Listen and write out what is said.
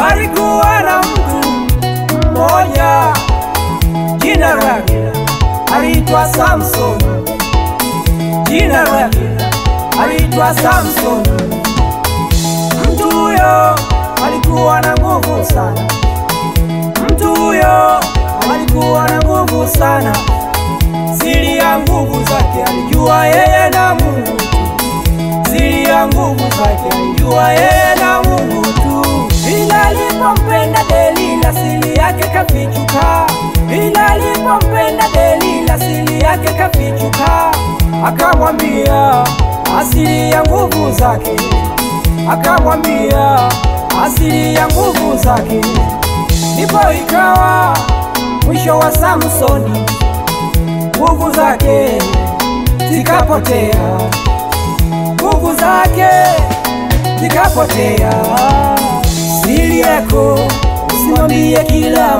Palikuwa na mtu mmoja, jina lake aliitwa Samson. Jina lake aliitwa Samson. Mtu huyo alikuwa na nguvu sana. Mtu huyo alikuwa na nguvu sana. Siri ya nguvu zake alijua yeye na Mungu. Siri ya nguvu zake alijua yeye na Mungu tu. Ila alipompenda Delila siri yake kafichuka. Ila alipompenda Delila siri yake kafichuka. Akamwambia asili ya nguvu zake. Akamwambia asili ya nguvu zake. Ndipo ikawa mwisho wa Samsoni. Nguvu zake zikapotea. Nguvu zake zikapotea. Siri yako usimwambie kila